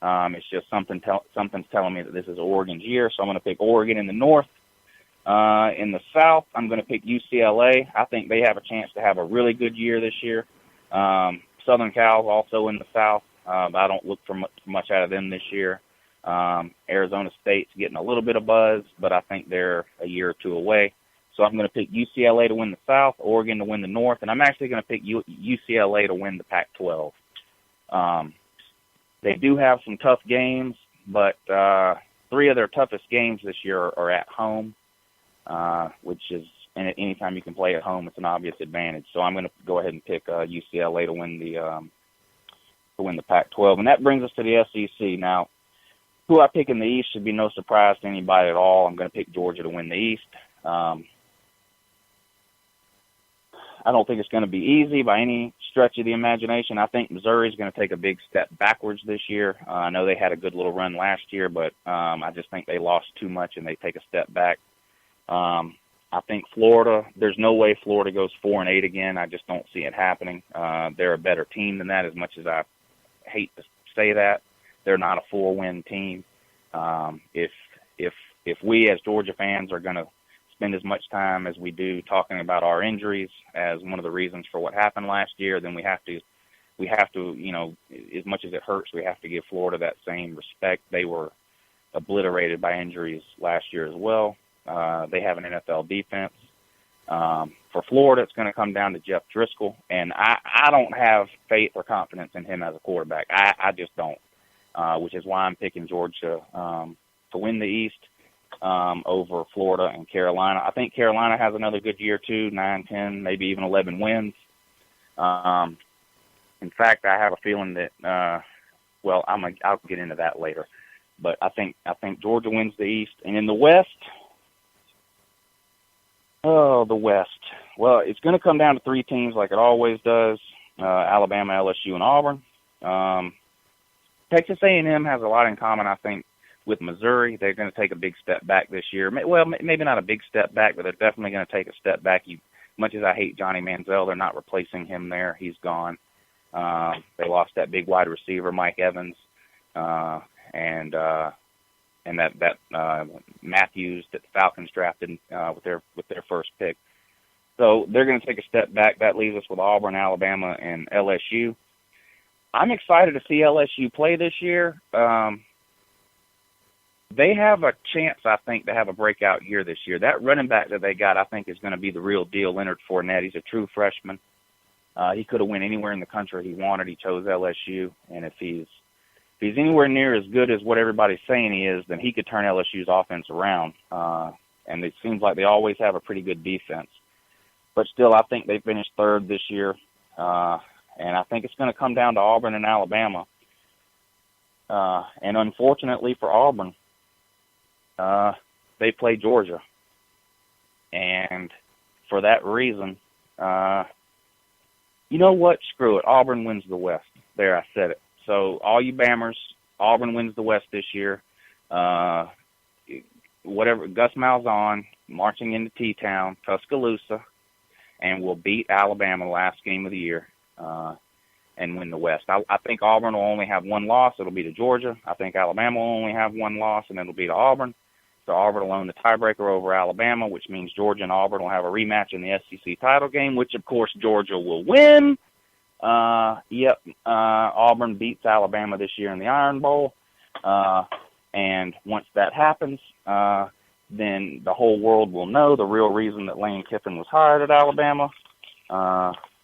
It's just something's telling me that this is Oregon's year, so I'm going to pick Oregon in the North. In the South, I'm going to pick UCLA. I think they have a chance to have a really good year this year. Southern Cal's also in the South, but I don't look for much out of them this year. Arizona State's getting a little bit of buzz, but I think they're a year or two away. So I'm going to pick UCLA to win the South, Oregon to win the North, and I'm actually going to pick UCLA to win the Pac-12. They do have some tough games, but 3 of their toughest games this year are at home, which is anytime you can play at home, it's an obvious advantage. So I'm going to go ahead and pick UCLA to win the Pac-12, and that brings us to the SEC. Now, who I pick in the East should be no surprise to anybody at all. I'm going to pick Georgia to win the East. I don't think it's going to be easy by any stretch of the imagination. I think Missouri is going to take a big step backwards this year. I know they had a good little run last year, but I just think they lost too much and they take a step back. I think Florida, there's no way Florida goes 4-8 again. I just don't see it happening. They're a better team than that, as much as I hate to say that. They're not a 4-win team. If we as Georgia fans are going to spend as much time as we do talking about our injuries as one of the reasons for what happened last year, then we have to, as much as it hurts, we have to give Florida that same respect. They were obliterated by injuries last year as well. They have an NFL defense. For Florida, it's going to come down to Jeff Driscoll, and I don't have faith or confidence in him as a quarterback. I just don't, which is why I'm picking Georgia to win the East over Florida and Carolina. I think Carolina has another good year too, 9, 10, maybe even 11 wins. In fact, I have a feeling that, I'll get into that later. But I think Georgia wins the East. And in the West, the West. Well, it's going to come down to 3 teams like it always does, Alabama, LSU, and Auburn. Texas A&M has a lot in common, I think, with Missouri. They're going to take a big step back this year. Well, maybe not a big step back, but they're definitely going to take a step back. Much as I hate Johnny Manziel, they're not replacing him there. He's gone. They lost that big wide receiver, Mike Evans, and that Matthews that the Falcons drafted with their first pick. So they're going to take a step back. That leaves us with Auburn, Alabama, and LSU. I'm excited to see LSU play this year. They have a chance, I think, to have a breakout year this year. That running back that they got, I think, is going to be the real deal, Leonard Fournette. He's a true freshman. He could have went anywhere in the country he wanted. He chose LSU, and if he's anywhere near as good as what everybody's saying he is, then he could turn LSU's offense around. And it seems like they always have a pretty good defense. But still, I think they finished 3rd this year, and I think it's going to come down to Auburn and Alabama. And unfortunately for Auburn, they play Georgia. And for that reason, you know what? Screw it. Auburn wins the West. There, I said it. So all you Bammers, Auburn wins the West this year. Whatever, Gus Malzahn marching into T-Town, Tuscaloosa, and will beat Alabama last game of the year and win the West. I think Auburn will only have 1 loss. It'll be to Georgia. I think Alabama will only have 1 loss, and it'll be to Auburn. So Auburn will own the tiebreaker over Alabama, which means Georgia and Auburn will have a rematch in the SEC title game, which, of course, Georgia will win. Auburn beats Alabama this year in the Iron Bowl. And once that happens, then the whole world will know the real reason that Lane Kiffin was hired at Alabama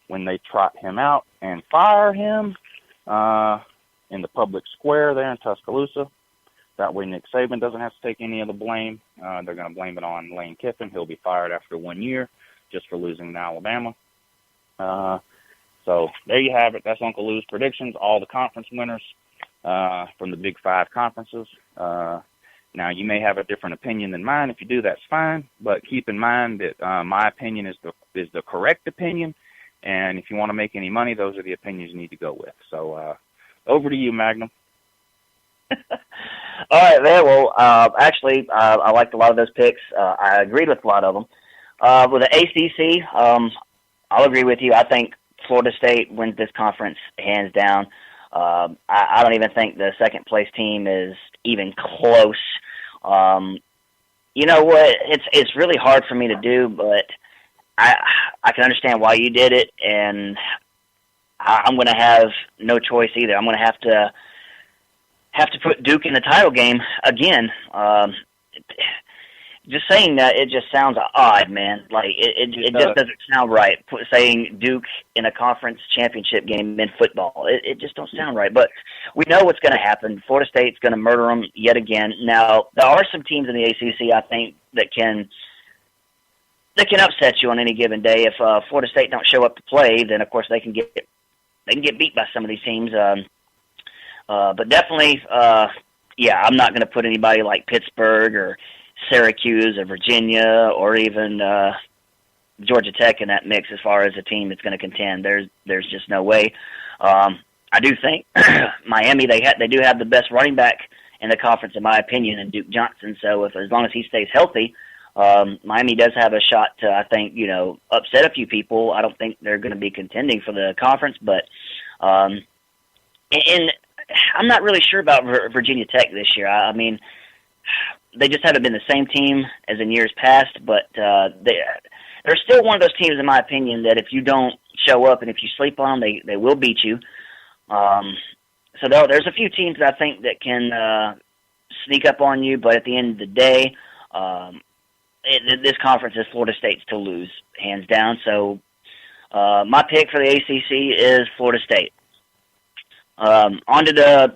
when they trot him out and fire him in the public square there in Tuscaloosa. That way Nick Saban doesn't have to take any of the blame. They're going to blame it on Lane Kiffin. He'll be fired after 1 year just for losing to Alabama. So there you have it. That's Uncle Lou's predictions, all the conference winners from the Big 5 conferences. Now, you may have a different opinion than mine. If you do, that's fine. But keep in mind that my opinion is the correct opinion. And if you want to make any money, those are the opinions you need to go with. So over to you, Magnum. All right, there. Well, actually, I liked a lot of those picks. I agreed with a lot of them. With the ACC, I'll agree with you. I think Florida State wins this conference hands down. I don't even think the second place team is even close. You know what? It's really hard for me to do, but I can understand why you did it, and I'm going to have no choice either. I'm going to have to put Duke in the title game again. Just saying that, it just sounds odd, man. Like it just doesn't sound right. Saying Duke in a conference championship game in football, it just don't sound right. But we know what's going to happen. Florida State's going to murder them yet again. Now there are some teams in the ACC I think that can upset you on any given day. If Florida State don't show up to play, then of course they can get beat by some of these teams. But definitely, I'm not going to put anybody like Pittsburgh or Syracuse or Virginia or even Georgia Tech in that mix as far as a team that's going to contend. There's just no way. I do think Miami, they do have the best running back in the conference, in my opinion, in Duke Johnson. So as long as he stays healthy, Miami does have a shot to, I think, upset a few people. I don't think they're going to be contending for the conference, but and I'm not really sure about Virginia Tech this year. I mean, they just haven't been the same team as in years past, but they're still one of those teams, in my opinion, that if you don't show up and if you sleep on them, they will beat you. So there's a few teams that I think that can sneak up on you, but at the end of the day, this conference is Florida State's to lose, hands down. So my pick for the ACC is Florida State. On to the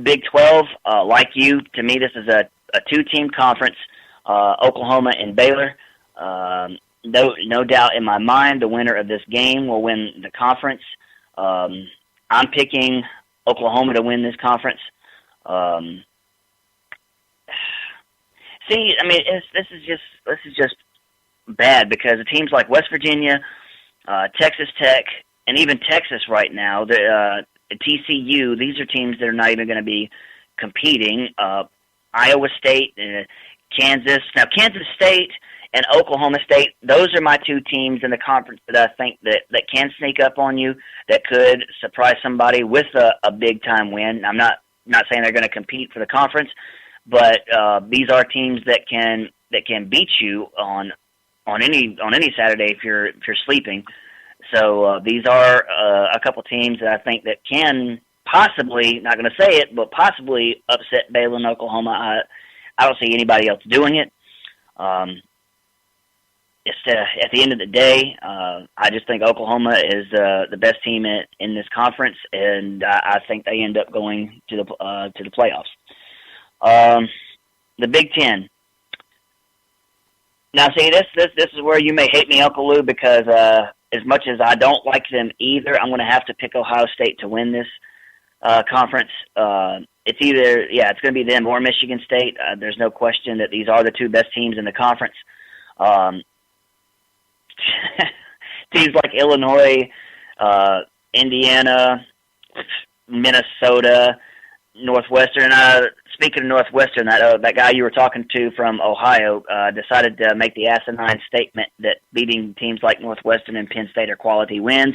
Big 12. Like you, to me, this is a two-team conference, Oklahoma and Baylor. No doubt in my mind the winner of this game will win the conference. I'm picking Oklahoma to win this conference. See, I mean, this is just bad because the teams like West Virginia, Texas Tech, and even Texas right now, TCU, these are teams that are not even going to be competing. Iowa State, Kansas. Now, Kansas State and Oklahoma State, those are my two teams in the conference that I think that can sneak up on you, that could surprise somebody with a big-time win. I'm not saying they're going to compete for the conference, but these are teams that can beat you on any Saturday if you're sleeping. So these are a couple teams that I think that can possibly, not going to say it, but possibly upset Baylor and Oklahoma. I don't see anybody else doing it. At the end of the day, I just think Oklahoma is the best team in this conference, and I think they end up going to the playoffs. The Big Ten. Now, see, this is where you may hate me, Uncle Lou, because as much as I don't like them either, I'm going to have to pick Ohio State to win this conference. It's going to be them or Michigan State. There's no question that these are the two best teams in the conference. Teams like Illinois, Indiana, Minnesota, Northwestern. Speaking of Northwestern, that guy you were talking to from Ohio decided to make the asinine statement that beating teams like Northwestern and Penn State are quality wins.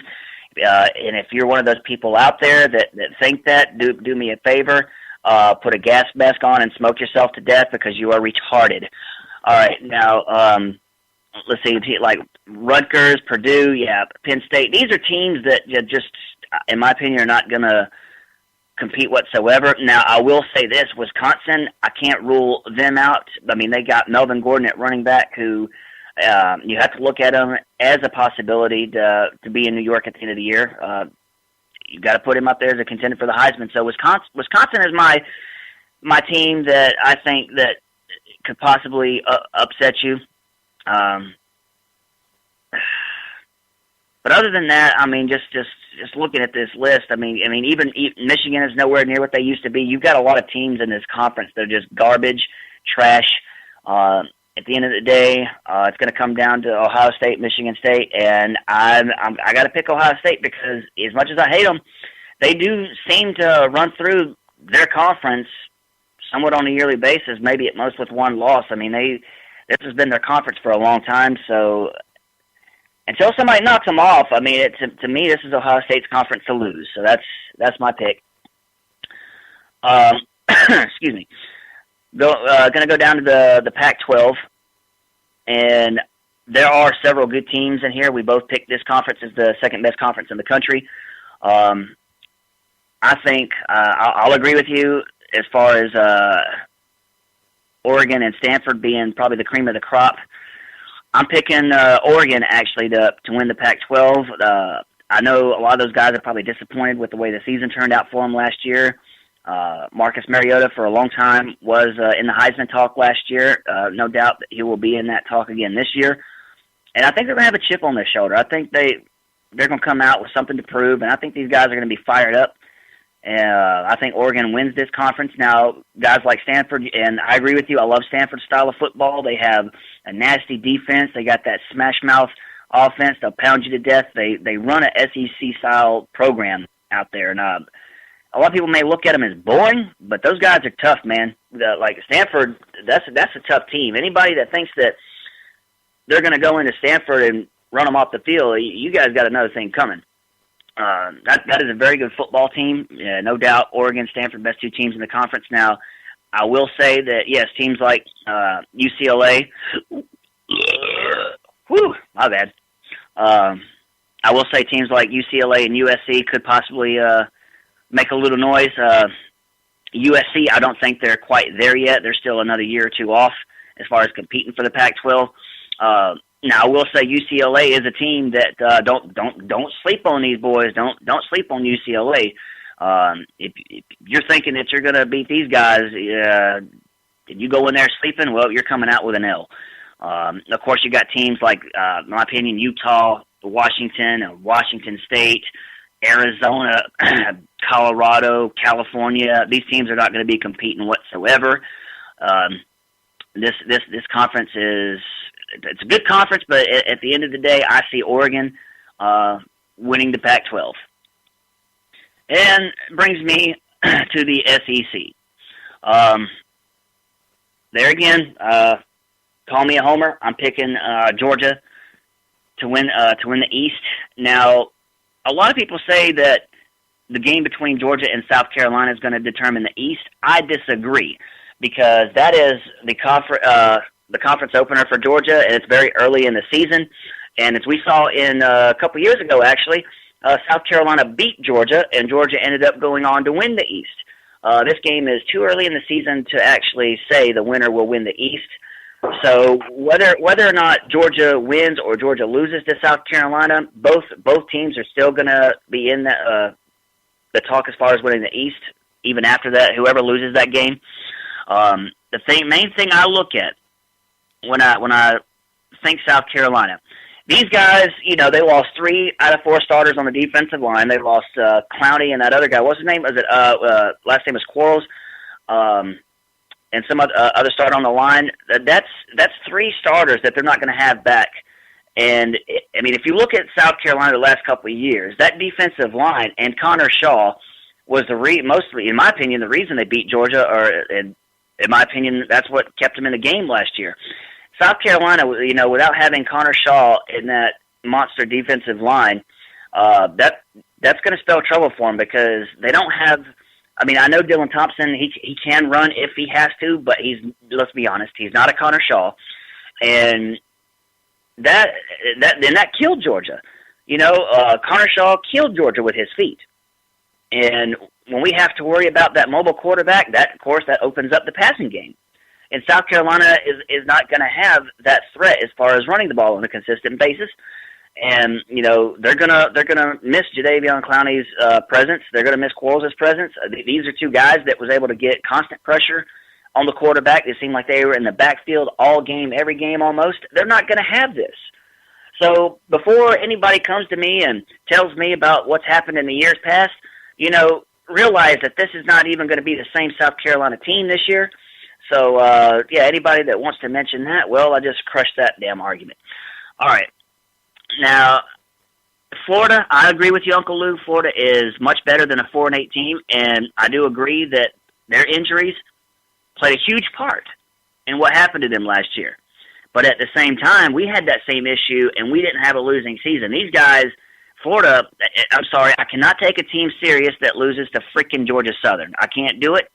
And if you're one of those people out there that think that, do me a favor, put a gas mask on and smoke yourself to death because you are retarded. All right, now let's see, like Rutgers, Purdue, Penn State. These are teams that just, in my opinion, are not going to compete whatsoever. Now, I will say this, Wisconsin, I can't rule them out. I mean, they got Melvin Gordon at running back who you have to look at him as a possibility to be in New York at the end of the year. You've got to put him up there as a contender for the Heisman. So Wisconsin is my team that I think that could possibly upset you. But other than that, I mean, just looking at this list, I mean, even Michigan is nowhere near what they used to be. You've got a lot of teams in this conference that are just garbage, trash. At the end of the day, it's going to come down to Ohio State, Michigan State, and I got to pick Ohio State because as much as I hate them, they do seem to run through their conference somewhat on a yearly basis, maybe at most with one loss. I mean, this has been their conference for a long time, so until somebody knocks them off, I mean, to me, this is Ohio State's conference to lose. So that's my pick. Excuse me. Going to go down to the Pac-12, and there are several good teams in here. We both picked this conference as the second best conference in the country. I think I'll agree with you as far as Oregon and Stanford being probably the cream of the crop. I'm picking Oregon, actually, to win the Pac-12. I know a lot of those guys are probably disappointed with the way the season turned out for them last year. Marcus Mariota, for a long time, was in the Heisman talk last year. No doubt that he will be in that talk again this year. And I think they're going to have a chip on their shoulder. I think they're going to come out with something to prove, and I think these guys are going to be fired up. I think Oregon wins this conference. Now, guys like Stanford, and I agree with you, I love Stanford's style of football. They have a nasty defense. They got that smash-mouth offense. They'll pound you to death. They run an SEC-style program out there. And a lot of people may look at them as boring, but those guys are tough, man. Like Stanford, that's a tough team. Anybody that thinks that they're going to go into Stanford and run them off the field, you guys got another thing coming. That is a very good football team. No doubt Oregon, Stanford, best two teams in the conference. Now, I will say that, yes, teams like UCLA, whew, my bad. I will say teams like UCLA and USC could possibly make a little noise. USC, I don't think they're quite there yet. They're still another year or two off as far as competing for the Pac-12. Now, I will say UCLA is a team that don't sleep on these boys. Don't sleep on UCLA. If you're thinking that you're going to beat these guys, and you go in there sleeping, well, you're coming out with an L. Of course, you got teams like, in my opinion, Utah, Washington State, Arizona, Colorado, California. These teams are not going to be competing whatsoever. This conference it's a good conference, but at the end of the day, I see Oregon winning the Pac-12. And brings me to the SEC. There again, call me a homer. I'm picking Georgia to win the East. Now, a lot of people say that the game between Georgia and South Carolina is going to determine the East. I disagree, because that is the conference opener for Georgia, and it's very early in the season. And as we saw in a couple years ago, actually, South Carolina beat Georgia, and Georgia ended up going on to win the East. This game is too early in the season to actually say the winner will win the East. So whether or not Georgia wins or Georgia loses to South Carolina, both teams are still going to be in the talk as far as winning the East. Even after that, whoever loses that game. Main thing I look at when I think South Carolina, these guys, they lost 3 out of 4 starters on the defensive line. They lost Clowney and that other guy. What's his name? Last name is Quarles, and some other starter on the line. That's 3 starters that they're not going to have back. And I mean, if you look at South Carolina the last couple of years, that defensive line and Connor Shaw was mostly, in my opinion, the reason they beat Georgia, in my opinion, that's what kept them in the game last year. South Carolina, without having Connor Shaw in that monster defensive line, that's going to spell trouble for them, because they don't have. I mean, I know Dylan Thompson. He can run if he has to, but let's be honest, he's not a Connor Shaw, and that killed Georgia. Connor Shaw killed Georgia with his feet, and when we have to worry about that mobile quarterback, that opens up the passing game. And South Carolina is not going to have that threat as far as running the ball on a consistent basis. And, they're gonna miss Jadeveon Clowney's presence. They're going to miss Quarles' presence. These are 2 guys that was able to get constant pressure on the quarterback. It seemed like they were in the backfield all game, every game almost. They're not going to have this. So before anybody comes to me and tells me about what's happened in the years past, realize that this is not even going to be the same South Carolina team this year. So, anybody that wants to mention that, well, I just crushed that damn argument. All right. Now, Florida, I agree with you, Uncle Lou. Florida is much better than a 4-8 team, and I do agree that their injuries played a huge part in what happened to them last year. But at the same time, we had that same issue, and we didn't have a losing season. These guys Florida, I'm sorry, I cannot take a team serious that loses to freaking Georgia Southern. I can't do it.